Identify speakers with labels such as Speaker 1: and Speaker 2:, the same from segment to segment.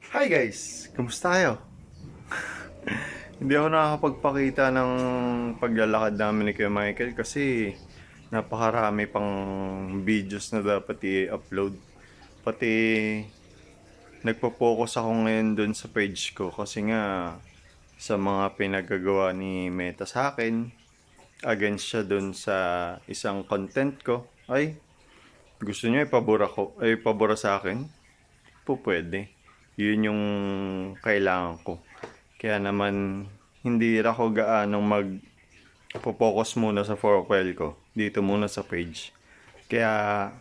Speaker 1: Hi guys! Kumusta kayo? Hindi ako nakakapagpakita ng paglalakad namin ni Kuya Michael kasi napakarami pang videos na dapat i-upload. Pati nagpo-focus ako ngayon dun sa page ko kasi nga sa mga pinagagawa ni Meta sa akin, against siya dun sa isang content ko. Ay, gusto niya ipabura sa akin? Po pwede. Yun yung kailangan ko. Kaya naman, hindi ako gaanong mag-focus muna sa profile ko. Dito muna sa page. Kaya,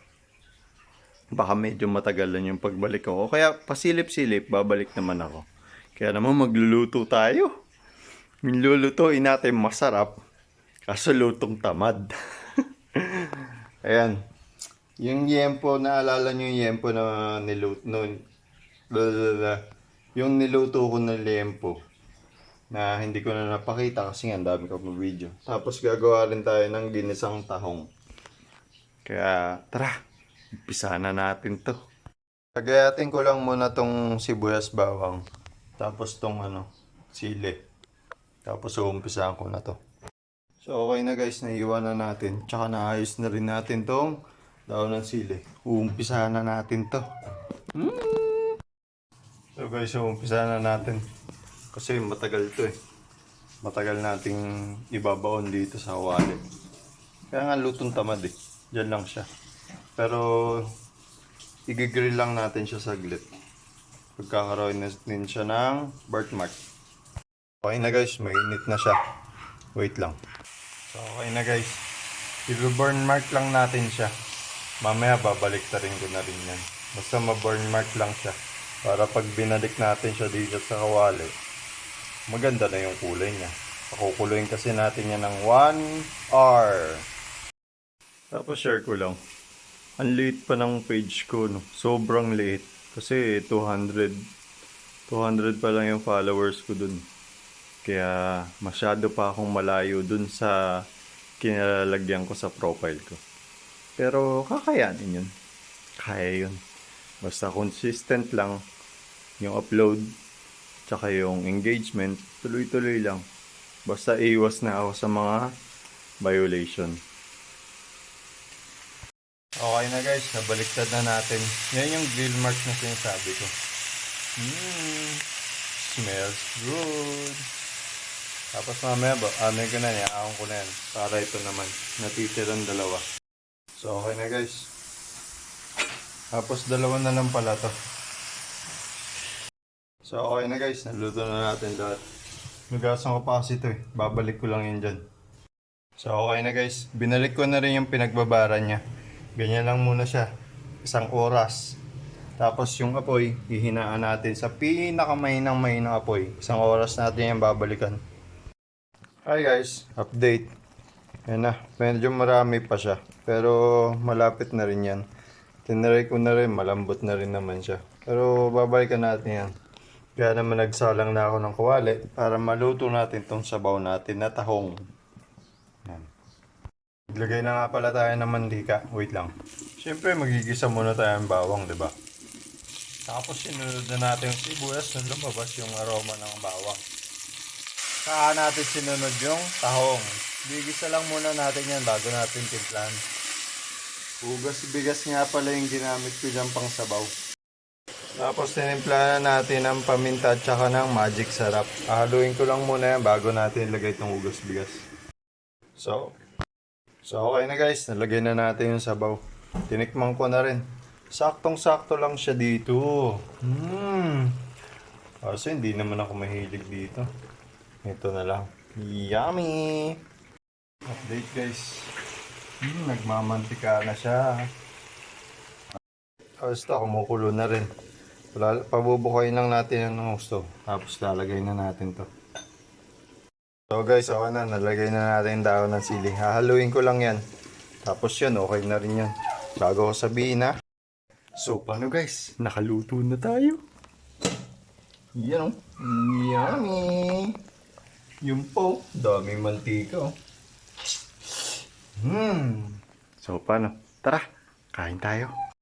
Speaker 1: baka medyo matagalan yung pagbalik ko. Kaya, pasilip-silip, babalik naman ako. Kaya naman, magluluto tayo. Yung lulutuin natin masarap. Kaso lutong tamad. Ayan. Yung yempo, naalala nyo yung yempo na niluto, yung niluto ko na liempo na hindi ko na napakita kasi nga ang dami ko pa video. Tapos gagawa rin tayo ng ginisang tahong. Kaya tara, umpisa na natin to. Lagayatin ko lang muna tong sibuyas bawang. Tapos tong sili. Tapos uumpisahan ko na to. So okay na guys, naiiwan na natin. Tsaka naayos na rin natin tong daon ng sili. Uumpisahan na natin to. So guys, uumpisahan na natin. Kasi matagal to eh. Matagal nating ibabaon dito sa kawali. Kaya nga lutong tamad eh. Diyan lang siya. Pero i-grill lang natin siya saglit. Pagkakaroon din siya ng birthmark. Okay na guys, mainit na siya. Wait lang. So okay na guys. I-burn mark lang natin siya. Mamaya babalik ta rin ko na rin yan. Basta ma-burn mark lang siya. Para pag binalik natin siya dito sa kawali, maganda na yung kulay niya. Pakukuluin kasi natin yan ng 1 hour. Tapos share ko lang. Ang liit pa ng page ko, no? Sobrang liit. Kasi 200 pa lang yung followers ko dun. Kaya masyado pa akong malayo dun sa kinalalagyan ko sa profile ko. Pero kakayanin yun. Kaya yun. Basta consistent lang yung upload tsaka yung engagement, tuloy-tuloy lang. Basta iwas na ako sa mga violation. Okay na guys, nabaliktad na natin. Yan yung grill mark na sinasabi ko. Smells good. Tapos mamaya ko na, niyaakong ko na yan. Para ito naman, natitirang dalawa. So okay na guys. Tapos dalawa na lang pala to. So okay na guys, naluto na natin lahat. Nugasan ko pa kasi ito eh. Babalik ko lang yun dyan. So okay na guys, binalik ko na rin yung pinagbabara niya. Ganyan lang muna siya. 1 oras. Tapos yung apoy, hihinaan natin sa pinakamahinang apoy. 1 oras natin yung babalikan. Hi guys, update. Yan na, medyo marami pa siya. Pero malapit na rin yan. Tinaray ko na rin, malambot na rin naman siya. Pero babalikan natin yan. Kaya naman nagsalang na ako ng kawali para maluto natin tong sabaw natin na tahong. Yan. Maglagay na nga pala tayo ng mantika. Wait lang. Siyempre magigisa muna tayo ng bawang, di ba? Tapos sinunod na natin yung sibuyas nung lumabas yung aroma ng bawang. Saka natin sinunod yung tahong. Bigisa lang muna natin yan bago natin timplahan. Hugas bigas nga pala yung ginamit ko dyan pang sabaw. Tapos tinimplahan na natin ang paminta at saka ng magic sarap. Haluin ko lang muna yan bago natin ilagay itong hugas bigas. So okay na guys, nalagay na natin yung sabaw. Tinikman ko na rin. Saktong-sakto lang siya dito. Kasi hindi naman ako mahilig dito. Ito na lang. Yummy! Update guys. Nagmamantika na siya. Basta kumukulo na rin. Pabubukayin lang natin yung gusto. Tapos lalagay na natin to. So guys, okay na. Nalagay na natin yung daon ng sili. Hahaluin ko lang yan. Tapos yan, okay na rin yan. Bago ko sabihin na. So paano guys? Nakaluto na tayo. Yan o. Yummy! Yung po. Daming mantika o. So paano? Tara, kain tayo.